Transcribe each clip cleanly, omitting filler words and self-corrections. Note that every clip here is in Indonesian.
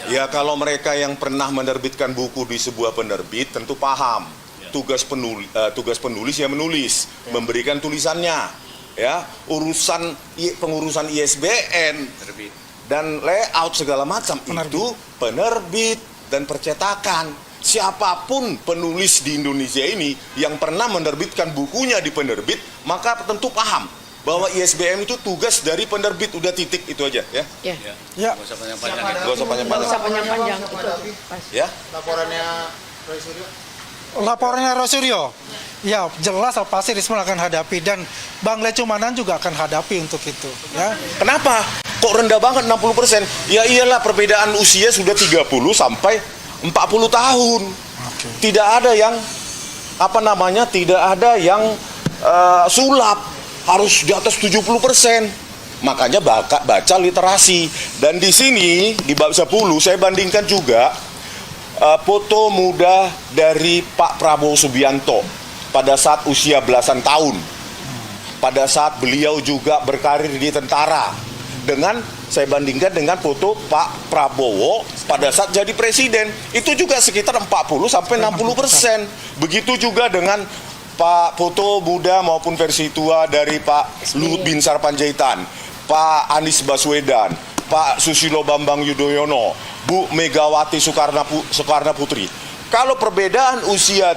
Ya kalau mereka yang pernah menerbitkan buku di sebuah penerbit tentu paham. Tugas penulis ya menulis, memberikan tulisannya, ya pengurusan ISBN dan layout segala macam itu penerbit dan percetakan. Siapapun penulis di Indonesia ini yang pernah menerbitkan bukunya di penerbit, maka tentu paham bahwa ISBN itu tugas dari penerbit. Udah titik itu aja ya. Ya. Gak usah panjang-panjang. Ya. Laporannya Rosuryo, ya jelas pasti Rismon akan hadapi dan Bang Lecumanan juga akan hadapi untuk itu. Ya. Kenapa? Kok rendah banget 60%? Ya iyalah perbedaan usia sudah 30 sampai 40 tahun. Tidak ada yang tidak ada yang sulap, harus di atas 70%. Makanya baca literasi. Dan di sini di bab 10 saya bandingkan juga foto muda dari Pak Prabowo Subianto pada saat usia belasan tahun, pada saat beliau juga berkarir di tentara, dengan saya bandingkan dengan foto Pak Prabowo pada saat jadi presiden, itu juga sekitar 40-60%. Begitu juga dengan foto muda maupun versi tua dari Pak Luhut Binsar Panjaitan, Pak Anies Baswedan, Pak Susilo Bambang Yudhoyono, Bu Megawati Soekarno Putri. Kalau perbedaan usia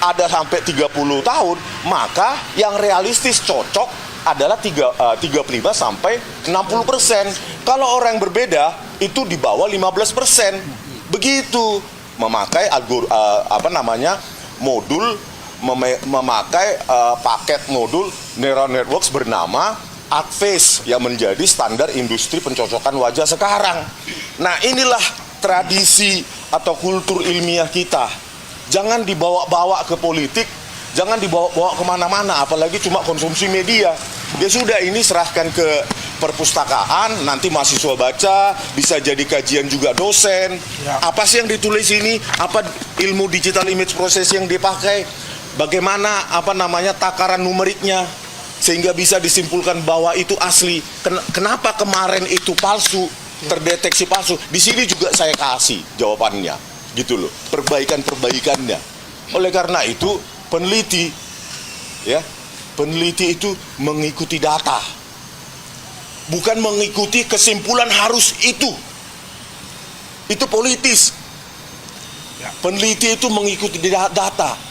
ada sampai 30 tahun, maka yang realistis cocok adalah 35 sampai 60%. Kalau orang yang berbeda itu di bawah 15%. Begitu memakai paket modul neural networks bernama Adface yang menjadi standar industri pencocokan wajah sekarang. Nah inilah tradisi atau kultur ilmiah kita. Jangan dibawa-bawa ke politik, jangan dibawa-bawa kemana-mana, apalagi cuma konsumsi media. Ya sudah, ini serahkan ke perpustakaan, nanti mahasiswa baca, bisa jadi kajian juga dosen. Apa sih yang ditulis ini? Apa ilmu digital image processing yang dipakai? Bagaimana takaran numeriknya? Sehingga bisa disimpulkan bahwa itu asli. Kenapa kemarin itu palsu, terdeteksi palsu? Di sini juga saya kasih jawabannya, gitu loh. Perbaikannya. Oleh karena itu peneliti itu mengikuti data, bukan mengikuti kesimpulan harus itu. Itu politis. Peneliti itu mengikuti data.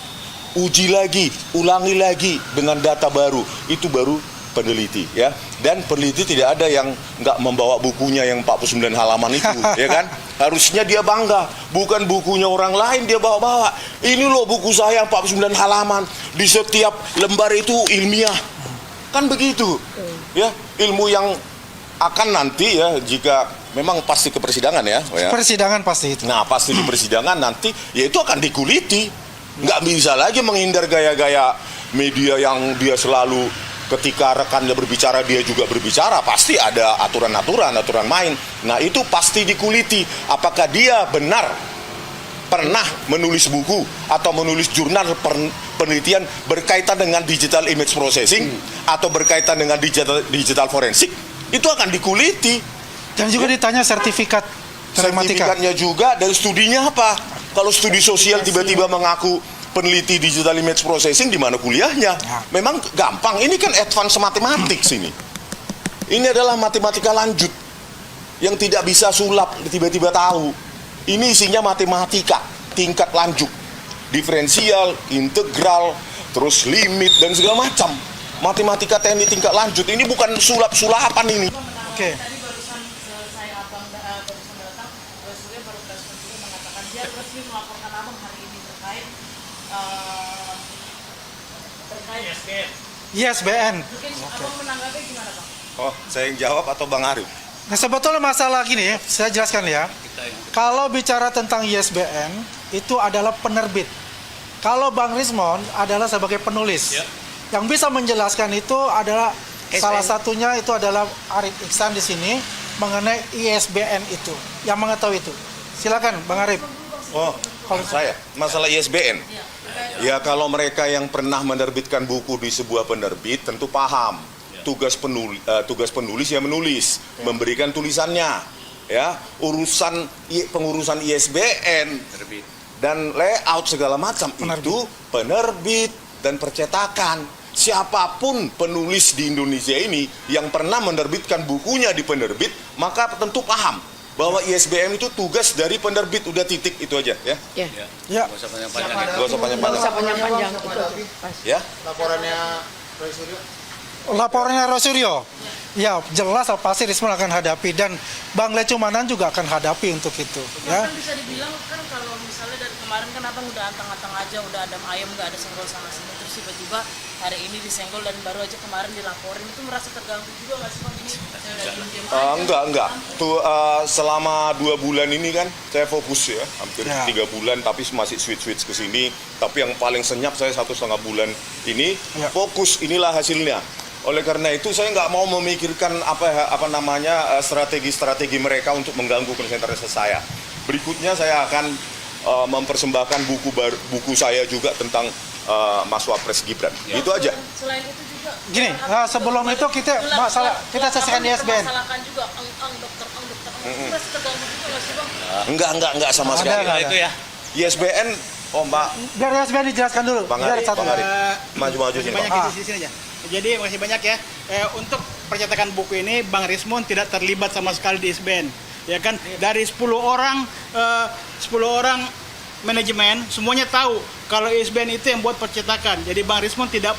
Uji lagi, ulangi lagi dengan data baru, itu baru peneliti, ya. Dan peneliti tidak ada yang nggak membawa bukunya yang 49 halaman itu, ya kan? Harusnya dia bangga, bukan bukunya orang lain dia bawa-bawa. Ini loh buku saya 49 halaman, di setiap lembar itu ilmiah, kan begitu, ya. Ilmu yang akan nanti ya, jika memang pasti ke persidangan ya. Persidangan pasti itu. Nah pasti di persidangan nanti, ya itu akan dikuliti. Nggak bisa lagi menghindar gaya-gaya media yang dia selalu ketika rekannya berbicara dia juga berbicara. Pasti ada aturan main. Nah itu pasti dikuliti. Apakah dia benar pernah menulis buku atau menulis jurnal penelitian berkaitan dengan digital image processing atau berkaitan dengan digital forensik, itu akan dikuliti. Dan juga ditanya sertifikatnya juga dari studinya apa. Kalau studi sosial tiba-tiba mengaku peneliti digital image processing, di mana kuliahnya? Memang gampang, ini kan advance matematik sini. Ini adalah matematika lanjut yang tidak bisa sulap tiba-tiba tahu. Ini isinya matematika tingkat lanjut, diferensial, integral, terus limit dan segala macam. Matematika teknik tingkat lanjut, ini bukan sulap-sulapan ini. Oke. Dia resmi melaporkan abang hari ini terkait ISBN. Mungkin abang menanggapi gimana bang? Oh, saya yang jawab atau Bang Arif? Nah sebetulnya masalah gini, saya jelaskan ya. Kalau bicara tentang ISBN, itu adalah penerbit. Kalau Bang Rismon adalah sebagai penulis. Yang bisa menjelaskan itu adalah salah satunya itu adalah Arif Iksan di sini mengenai ISBN itu, yang mengetahui itu. Silakan Bang Arif. Oh, kalau saya masalah ISBN. Ya kalau mereka yang pernah menerbitkan buku di sebuah penerbit tentu paham. Tugas penulis ya menulis, memberikan tulisannya, ya, pengurusan ISBN dan layout segala macam itu penerbit dan percetakan. Siapapun penulis di Indonesia ini yang pernah menerbitkan bukunya di penerbit, maka tentu paham bahwa ISBN itu tugas dari penerbit. Udah, titik, itu aja ya. Ya. Ya. Gak usah Nggak panjang-panjang. usah panjang-panjang. Itu pas. Ya. Laporannya Roy Suryo. Laporannya Rosuryo. Ya, jelas pasti Rismon akan hadapi dan Bang Lecumanan juga akan hadapi untuk itu. Ya. Kan bisa dibilang kan kalau misalnya dari kemarin kan abang udah antang-antang aja, udah adem ayam, nggak ada senggol sana sini, terus tiba-tiba hari ini disenggol dan baru aja kemarin dilaporin, itu merasa terganggu juga nggak sih bang? Ini saya udah diem-diem aja. Enggak. Tuh, selama 2 bulan ini kan saya fokus ya, hampir Ya. 3 bulan, tapi masih switch ke sini. Tapi yang paling senyap saya 1,5 bulan ini Ya. fokus, inilah hasilnya. Oleh karena itu saya nggak mau memikirkan strategi mereka untuk mengganggu konsentrasi saya. Berikutnya saya akan mempersembahkan buku saya juga tentang Mas Wapres Gibran. Itu aja. Selain itu juga Gini, sebelum itu kita selesaikan di ISBN. masalahkan juga dokter. Itu merasa terganggu juga nggak sih bang? Enggak sama Ada, sekali. nggak ada. Itu ya. ISBN, Mbak Biar ISBN dijelaskan dulu. Bang Biar Ari, satu. Bang Ari. Maju sini, Banyak Bang. di sini aja. Jadi makasih banyak ya. Untuk percetakan buku ini Bang Rismon tidak terlibat sama sekali di ISBN. Ya kan, dari 10 orang manajemen semuanya tahu kalau ISBN itu yang buat percetakan. Jadi Bang Rismon tidak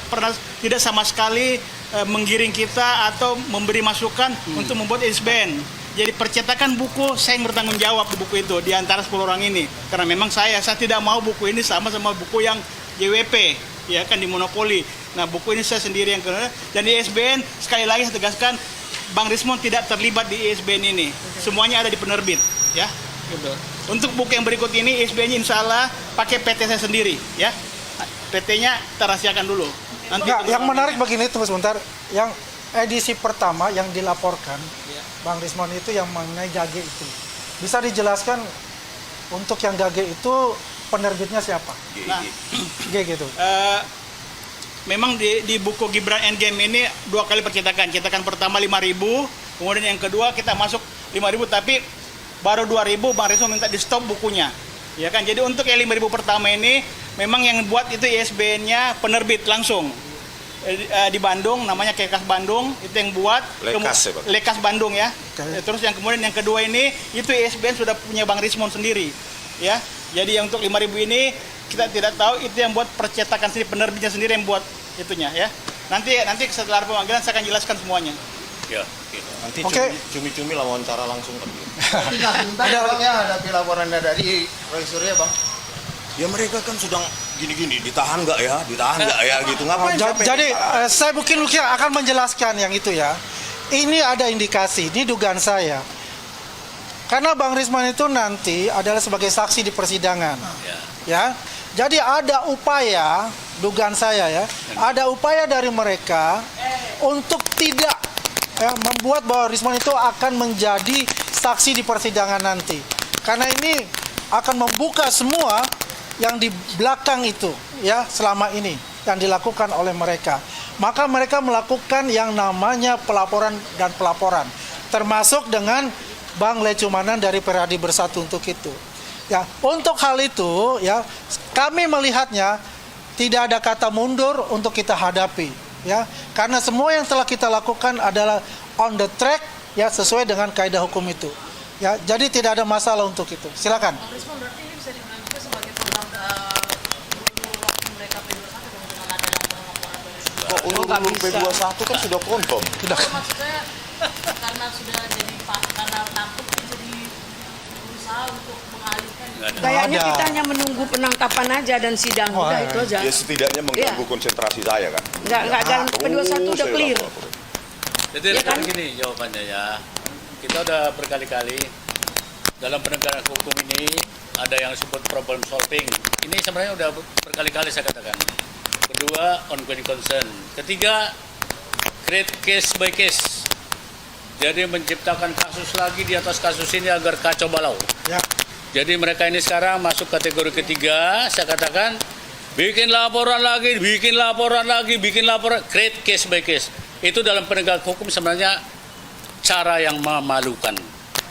sama sekali menggiring kita atau memberi masukan untuk membuat ISBN. Jadi percetakan buku saya yang bertanggung jawab di buku itu di antara 10 orang ini. Karena memang saya tidak mau buku ini sama buku yang JWP, ya kan, di monopoli. Nah, buku ini saya sendiri yang kena. Dan di ISBN sekali lagi saya tegaskan Bang Rismon tidak terlibat di ISBN ini. Semuanya ada di penerbit, ya. Gitu. Untuk buku yang berikut ini ISBN-nya insya Allah pakai PT saya sendiri, ya. PT-nya kita rahasiakan dulu. Nanti Enggak, yang menarik begini, tunggu sebentar. Yang edisi pertama yang dilaporkan Bang Rismon itu yang mengenai Gage itu. Bisa dijelaskan untuk yang Gage itu penerbitnya siapa? Nah, Gage itu. memang di buku Gibran Endgame ini 2 kali percetakan. Cetakan pertama 5.000, kemudian yang kedua kita masuk 5.000, tapi baru 2.000 Bang Rismon minta di stop bukunya. Ya kan, jadi untuk yang 5.000 pertama ini memang yang buat itu ISBN-nya penerbit langsung. Di Bandung, namanya Kekas Bandung, itu yang buat. Lekas ya, Pak? Lekas Bandung ya. Oke. Terus yang kemudian yang kedua ini itu ISBN sudah punya Bang Rismon sendiri. Ya. Jadi yang untuk 5.000 ini kita tidak tahu, itu yang buat percetakan sendiri, penerbitnya sendiri yang buat itunya ya. Nanti setelah pemanggilan saya akan jelaskan semuanya. Ya. Nanti Oke. cumi-cumi lah wawancara langsung. Ada bang ya, hadapi laporannya dari Roy Suryo bang. Ya mereka kan sedang gini-gini, ditahan nggak ya gitu. Ngapain? Jadi saya mungkin akan menjelaskan yang itu ya. Ini ada indikasi, ini dugaan saya. Karena Bang Rismon itu nanti adalah sebagai saksi di persidangan. Ya. Jadi ada upaya, dugaan saya ya, ada upaya dari mereka untuk tidak membuat bahwa Rismon itu akan menjadi saksi di persidangan nanti. Karena ini akan membuka semua yang di belakang itu ya selama ini yang dilakukan oleh mereka. Maka mereka melakukan yang namanya pelaporan dan pelaporan, termasuk dengan Bang Lecumanan dari Peradi Bersatu untuk itu. Ya, untuk hal itu ya kami melihatnya tidak ada kata mundur untuk kita hadapi ya. Karena semua yang telah kita lakukan adalah on the track ya, sesuai dengan kaidah hukum itu. Ya, jadi tidak ada masalah untuk itu. Silakan. Bang Rismon berarti ini bisa dibilang juga sebagai program waktu mereka P21 dong, dengan ada laporan-laporan dari semua. Kok ulur P21 kan sudah confirm. Sudah. Maksudnya karena sudah jadi karena takut jadi berusaha untuk mengalihkan. Kayaknya Ada. kita hanya menunggu penangkapan aja dan sidang, udah itu aja. Ya setidaknya mengganggu konsentrasi saya kan. Nggak jalan P21 udah saya clear. lapor. Jadi Ya kan? sekarang gini jawabannya ya. Kita udah berkali-kali dalam penegakan hukum ini ada yang disebut problem solving. Ini sebenarnya udah berkali-kali saya katakan. Kedua, ongoing concern. Ketiga, create case by case. Jadi menciptakan kasus lagi di atas kasus ini agar kacau balau. Ya. Jadi mereka ini sekarang masuk kategori ketiga, saya katakan bikin laporan lagi, create case by case. Itu dalam penegakan hukum sebenarnya cara yang memalukan.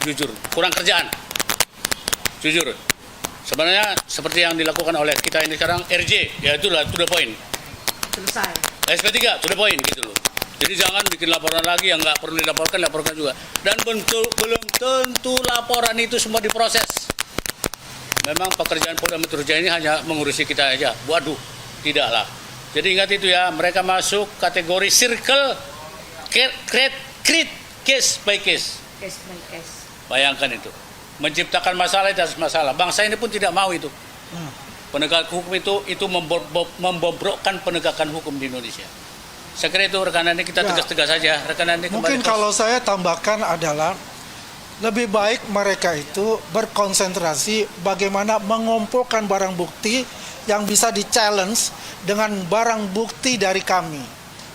jujur, kurang kerjaan. Jujur. Sebenarnya seperti yang dilakukan oleh kita ini sekarang RJ, ya itulah to the point. Selesai. SP3 to the point gitu loh. Jadi jangan bikin laporan lagi yang nggak perlu dilaporkan, laporkan juga. Dan belum tentu laporan itu semua diproses. Memang pekerjaan Polda Metro Jaya ini hanya mengurusi kita aja. Waduh, tidaklah. Jadi ingat itu ya, mereka masuk kategori circle create case by case. Case by case. Bayangkan itu. Menciptakan masalah di atas masalah. Bangsa ini pun tidak mau itu. Penegak hukum itu membobrokkan penegakan hukum di Indonesia. Saya kira itu rekanan ini kita Ya. tegas-tegas saja. Rekanan ini Mungkin kembali kalau saya tambahkan adalah lebih baik mereka itu berkonsentrasi bagaimana mengumpulkan barang bukti yang bisa di-challenge dengan barang bukti dari kami,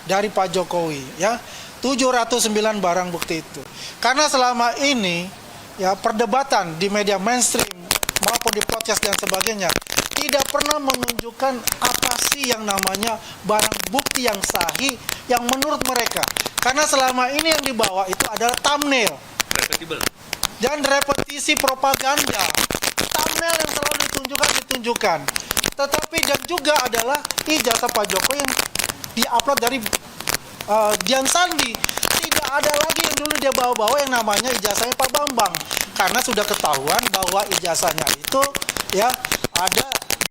dari Pak Jokowi, ya. 709 barang bukti itu. Karena selama ini ya perdebatan di media mainstream maupun di podcast dan sebagainya tidak pernah menunjukkan apa sih yang namanya barang bukti yang sahih yang menurut mereka. Karena selama ini yang dibawa itu adalah thumbnail repetible. dan repetisi propaganda. Thumbnail yang selalu ditunjukkan. Tetapi dan juga adalah ijazah Pak Jokowi yang diupload dari Dian Sandi. Tidak ada lagi yang dulu dia bawa-bawa yang namanya ijazahnya Pak Bambang. Karena sudah ketahuan bahwa ijazahnya itu ya ada